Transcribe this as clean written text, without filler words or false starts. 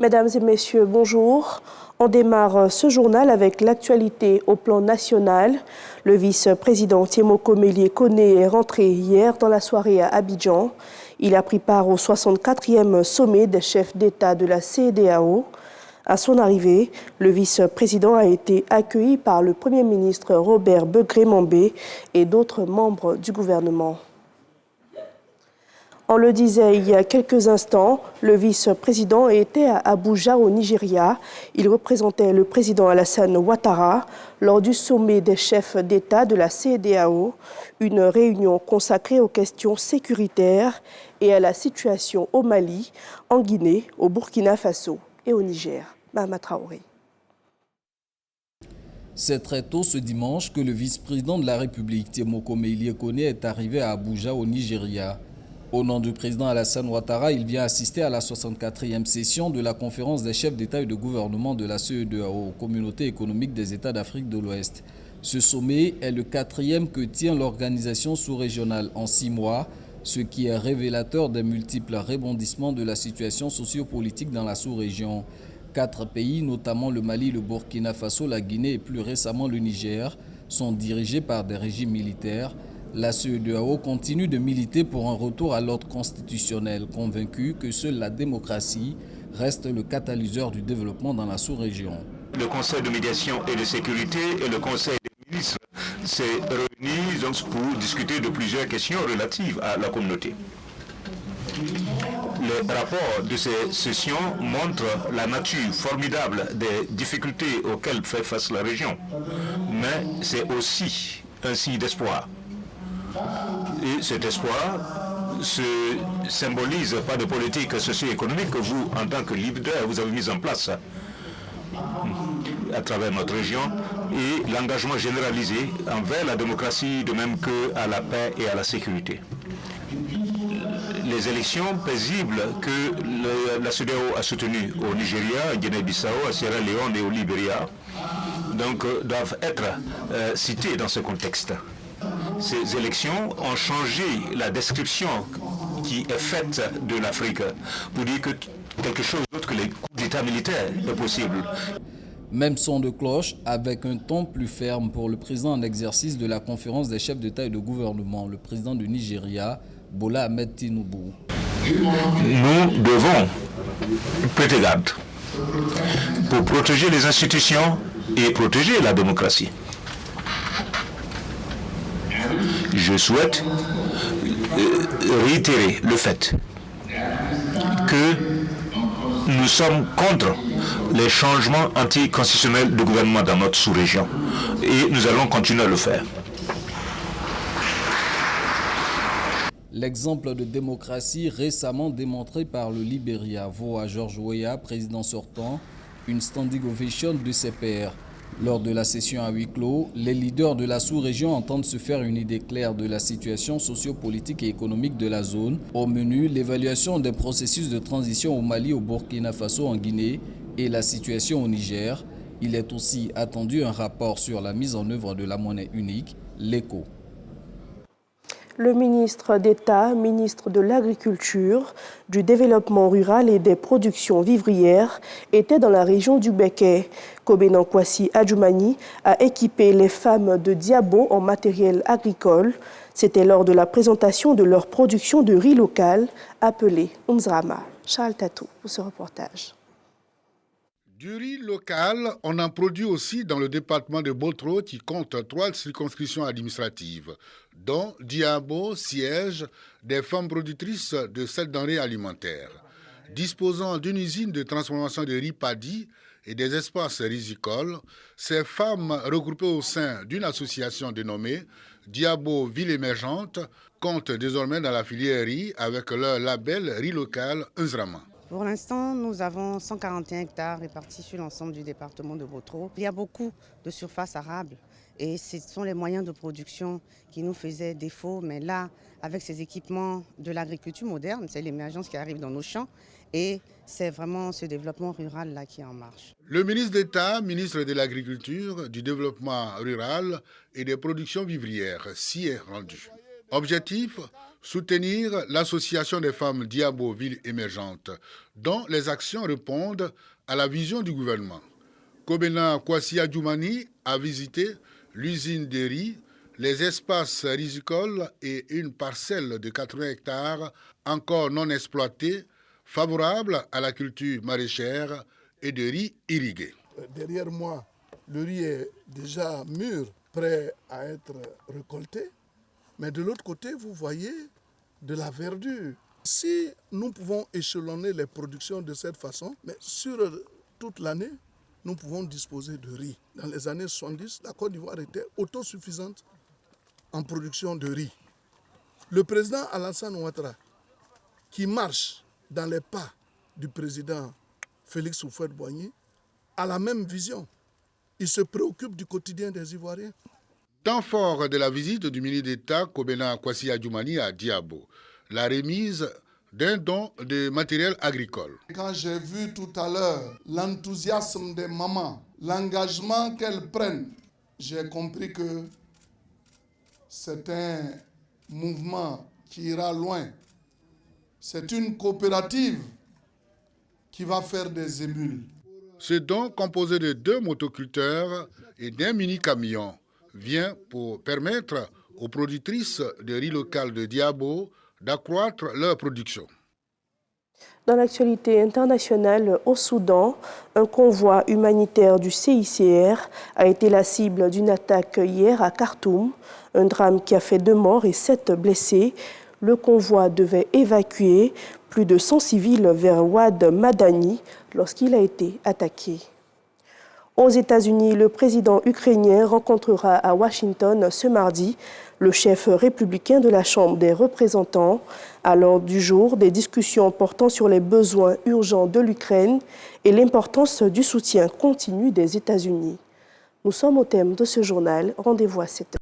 Mesdames et messieurs, bonjour. On démarre ce journal avec l'actualité au plan national. Le vice-président Tiemoko Melie Kone est rentré hier dans la soirée à Abidjan. Il a pris part au 64e sommet des chefs d'État de la CEDEAO. À son arrivée, le vice-président a été accueilli par le Premier ministre Robert Begré-Mambé et d'autres membres du gouvernement. On le disait il y a quelques instants, le vice-président était à Abuja au Nigeria. Il représentait le président Alassane Ouattara lors du sommet des chefs d'État de la CEDEAO, une réunion consacrée aux questions sécuritaires et à la situation au Mali, en Guinée, au Burkina Faso et au Niger. Mahama Traoré. C'est très tôt ce dimanche que le vice-président de la République, Tiemoko Melie Kone, est arrivé à Abuja au Nigeria. Au nom du président Alassane Ouattara, il vient assister à la 64e session de la conférence des chefs d'État et de gouvernement de la CEDEAO, Communauté économique des États d'Afrique de l'Ouest. Ce sommet est le 4e que tient l'organisation sous-régionale en 6 mois, ce qui est révélateur des multiples rebondissements de la situation sociopolitique dans la sous-région. 4 pays, notamment le Mali, le Burkina Faso, la Guinée et plus récemment le Niger, sont dirigés par des régimes militaires. La CEDEAO continue de militer pour un retour à l'ordre constitutionnel, convaincue que seule la démocratie reste le catalyseur du développement dans la sous-région. Le Conseil de médiation et de sécurité et le Conseil des ministres s'est réunis donc pour discuter de plusieurs questions relatives à la communauté. Le rapport de ces sessions montre la nature formidable des difficultés auxquelles fait face la région, mais c'est aussi un signe d'espoir. Et cet espoir se symbolise par des politiques socio-économiques que vous, en tant que leader, vous avez mises en place à travers notre région et l'engagement généralisé envers la démocratie, de même qu'à la paix et à la sécurité. Les élections paisibles que la CEDEAO a soutenues au Nigeria, à Guinée-Bissau, à Sierra Leone et au Libéria donc, doivent être citées dans ce contexte. Ces élections ont changé la description qui est faite de l'Afrique pour dire que quelque chose d'autre que les coups d'État militaires est possible. Même son de cloche avec un ton plus ferme pour le président en exercice de la conférence des chefs d'État et de gouvernement, le président du Nigeria, Bola Ahmed Tinubu. Nous devons prêter garde pour protéger les institutions et protéger la démocratie. Je souhaite réitérer le fait que nous sommes contre les changements anticonstitutionnels de gouvernement dans notre sous-région et nous allons continuer à le faire. L'exemple de démocratie récemment démontré par le Libéria vaut à George Weah, président sortant, une standing ovation de ses pairs. Lors de la session à huis clos, les leaders de la sous-région entendent se faire une idée claire de la situation sociopolitique et économique de la zone. Au menu, l'évaluation des processus de transition au Mali, au Burkina Faso, en Guinée et la situation au Niger. Il est aussi attendu un rapport sur la mise en œuvre de la monnaie unique, l'ECO. Le ministre d'État, ministre de l'Agriculture, du Développement rural et des productions vivrières était dans la région du Béké. Kobenan Kwasi Adjoumani a équipé les femmes de Diabo en matériel agricole. C'était lors de la présentation de leur production de riz local appelée Unzrama. Charles Tatou pour ce reportage. Du riz local, on en produit aussi dans le département de Botro qui compte 3 circonscriptions administratives, dont Diabo, siège des femmes productrices de cette denrée alimentaire. Disposant d'une usine de transformation de riz paddy et des espaces rizicoles, ces femmes regroupées au sein d'une association dénommée Diabo Ville Émergente comptent désormais dans la filière riz avec leur label riz local Unzrama. Pour l'instant, nous avons 141 hectares répartis sur l'ensemble du département de Botro. Il y a beaucoup de surface arable et ce sont les moyens de production qui nous faisaient défaut. Mais là, avec ces équipements de l'agriculture moderne, c'est l'émergence qui arrive dans nos champs et c'est vraiment ce développement rural-là qui est en marche. Le ministre d'État, ministre de l'Agriculture, du Développement rural et des productions vivrières s'y est rendu. Objectif, soutenir l'association des femmes Diabo Ville émergente, dont les actions répondent à la vision du gouvernement. Kobena Kwasi Adjoumani a visité l'usine de riz, les espaces rizicoles et une parcelle de 80 hectares encore non exploitée, favorable à la culture maraîchère et de riz irrigué. Derrière moi, le riz est déjà mûr, prêt à être récolté. Mais de l'autre côté, vous voyez de la verdure. Si nous pouvons échelonner les productions de cette façon, mais sur toute l'année, nous pouvons disposer de riz. Dans les années 70, la Côte d'Ivoire était autosuffisante en production de riz. Le président Alassane Ouattara, qui marche dans les pas du président Félix Houphouët-Boigny, a la même vision. Il se préoccupe du quotidien des Ivoiriens. Temps fort de la visite du ministre d'État Kobena Kwasi Adjoumani à Diabo, la remise d'un don de matériel agricole. Quand j'ai vu tout à l'heure l'enthousiasme des mamans, l'engagement qu'elles prennent, j'ai compris que c'est un mouvement qui ira loin. C'est une coopérative qui va faire des émules. Ce don, composé de 2 motoculteurs et d'un mini-camion, vient pour permettre aux productrices de riz local de Diabo d'accroître leur production. Dans l'actualité internationale, au Soudan, un convoi humanitaire du CICR a été la cible d'une attaque hier à Khartoum, un drame qui a fait 2 morts et 7 blessés. Le convoi devait évacuer plus de 100 civils vers Ouad Madani lorsqu'il a été attaqué. Aux États-Unis, le président ukrainien rencontrera à Washington ce mardi le chef républicain de la Chambre des représentants à l'ordre du jour des discussions portant sur les besoins urgents de l'Ukraine et l'importance du soutien continu des États-Unis. Nous sommes au thème de ce journal. Rendez-vous à 7h.